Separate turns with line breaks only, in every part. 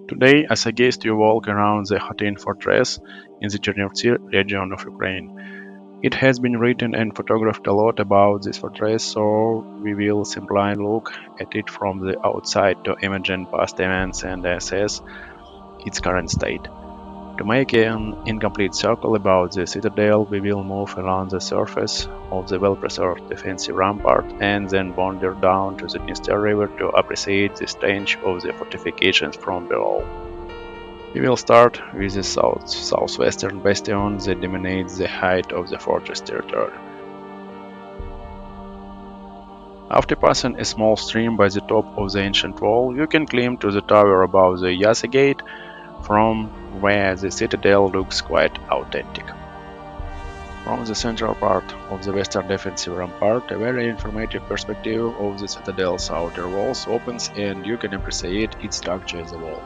Today, I suggest you walk around the Khotyn fortress in the Dniester region of Ukraine. It has been written and photographed a lot about this fortress, so we will simply look at it from the outside to imagine past events and assess its current state. To make an incomplete circle about the citadel, we will move along the surface of the well-preserved defensive rampart and then wander down to the Dniester River to appreciate the strength of the fortifications from below. We will start with the southwestern bastion that dominates the height of the fortress territory. After passing a small stream by the top of the ancient wall, you can climb to the tower above the Yasa Gate, from where the citadel looks quite authentic. From the central part of the western defensive rampart, a very informative perspective of the citadel's outer walls opens and you can appreciate its structure as a whole.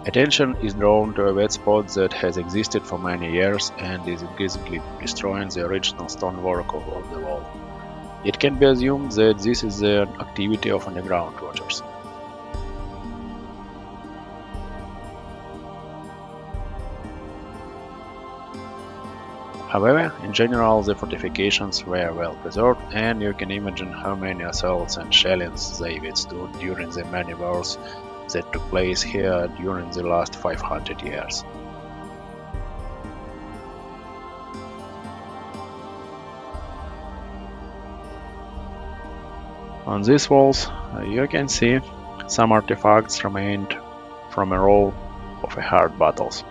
Attention is drawn to a wet spot that has existed for many years and is increasingly destroying the original stonework of the wall. It can be assumed that this is the activity of underground waters. However, in general, the fortifications were well preserved, and you can imagine how many assaults and shellings they withstood during the many wars that took place here during the last 500 years. On these walls, you can see some artifacts remained from a row of hard battles.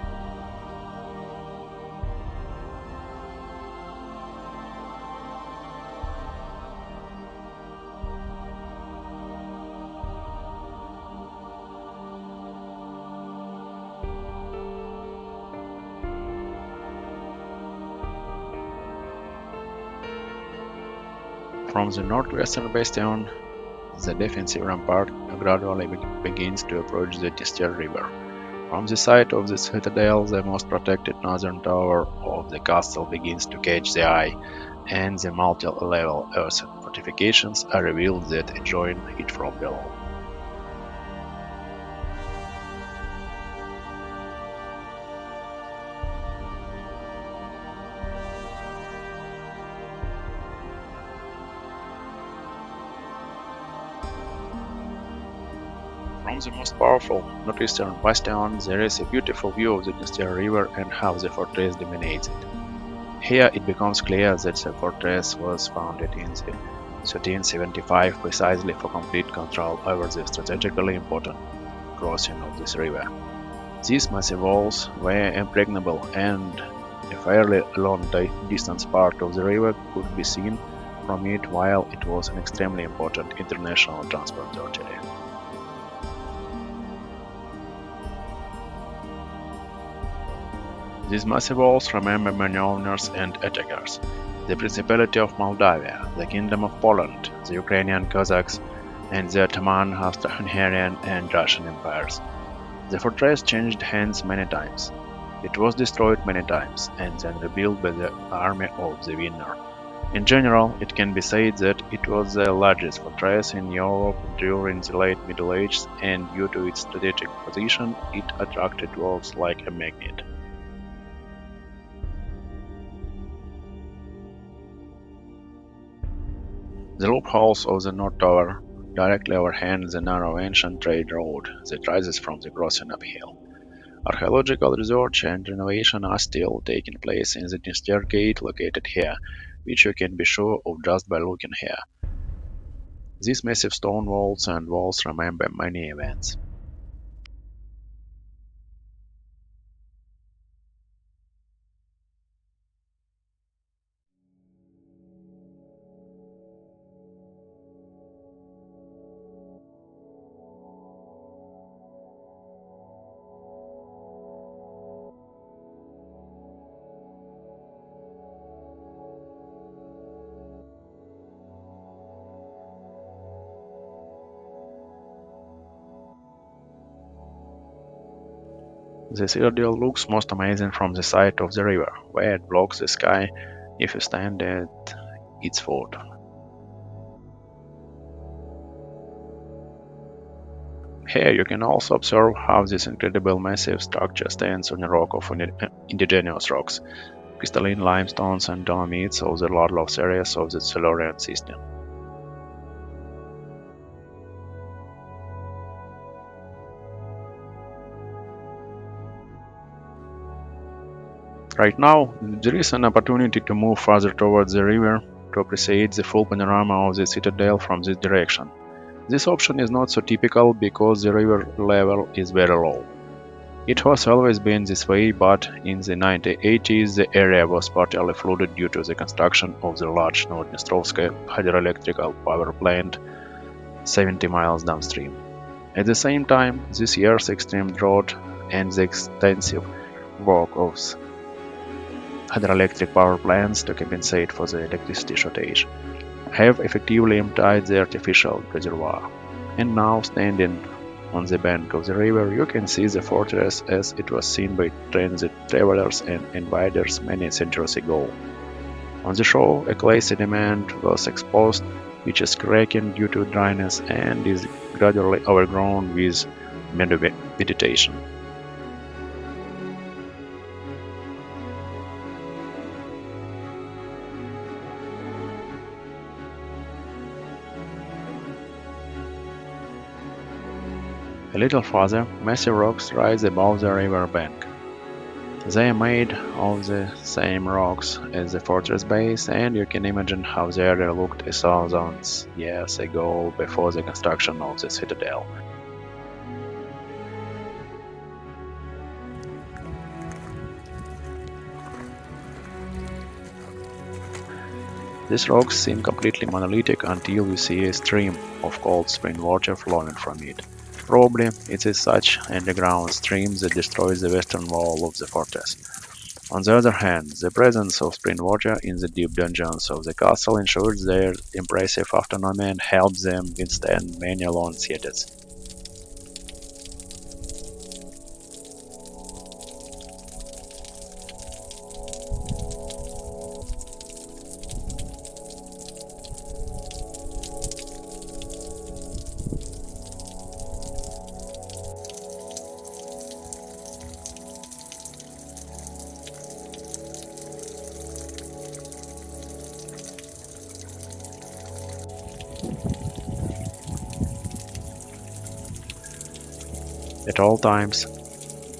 From the northwestern bastion, the defensive rampart gradually begins to approach the Dniester River. From the site of the citadel, the most protected northern tower of the castle begins to catch the eye, and the multi-level earthen fortifications are revealed that adjoin it from below. From the most powerful northeastern bastion, there is a beautiful view of the Dniester River and how the fortress dominates it. Here it becomes clear that the fortress was founded in the 1375 precisely for complete control over the strategically important crossing of this river. These massive walls were impregnable, and a fairly long distance part of the river could be seen from it while it was an extremely important international transport artery. These massive walls remember many owners and attackers: the Principality of Moldavia, the Kingdom of Poland, the Ukrainian Cossacks, and the Ottoman, Austro-Hungarian, and Russian empires. The fortress changed hands many times. It was destroyed many times, and then rebuilt by the army of the winner. In general, it can be said that it was the largest fortress in Europe during the late Middle Ages, and due to its strategic position, it attracted dwarfs like a magnet. The loopholes of the North Tower directly overhang the narrow ancient trade road that rises from the crossing uphill. Archaeological research and renovation are still taking place in the Dniester Gate located here, which you can be sure of just by looking here. These massive stone walls and walls remember many events. The citadel looks most amazing from the side of the river, where it blocks the sky if you stand at its foot. Here you can also observe how this incredible massive structure stands on a rock of indigenous rocks, crystalline limestones and dolomites of the landlocked areas of the Silurian system. Right now, there is an opportunity to move further towards the river to appreciate the full panorama of the citadel from this direction. This option is not so typical because the river level is very low. It has always been this way, but in the 1980s the area was partially flooded due to the construction of the large Dniester hydroelectric power plant 70 miles downstream. At the same time, this year's extreme drought and the extensive work of hydroelectric power plants to compensate for the electricity shortage have effectively emptied the artificial reservoir. And now, standing on the bank of the river, you can see the fortress as it was seen by transit travelers and invaders many centuries ago. On the shore, a clay sediment was exposed, which is cracking due to dryness and is gradually overgrown with meadow vegetation. A little farther, massive rocks rise above the river bank. They are made of the same rocks as the fortress base, and you can imagine how the area looked 1,000 years ago before the construction of the citadel. These rocks seem completely monolithic until you see a stream of cold spring water flowing from it. Probably it is such underground stream that destroys the western wall of the fortress. On the other hand, the presence of spring water in the deep dungeons of the castle ensures their impressive autonomy and helps them withstand many long sieges. At all times,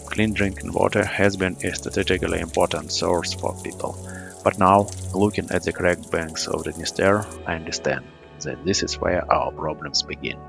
clean drinking water has been a strategically important source for people. But now, looking at the cracked banks of the Dniester, I understand that this is where our problems begin.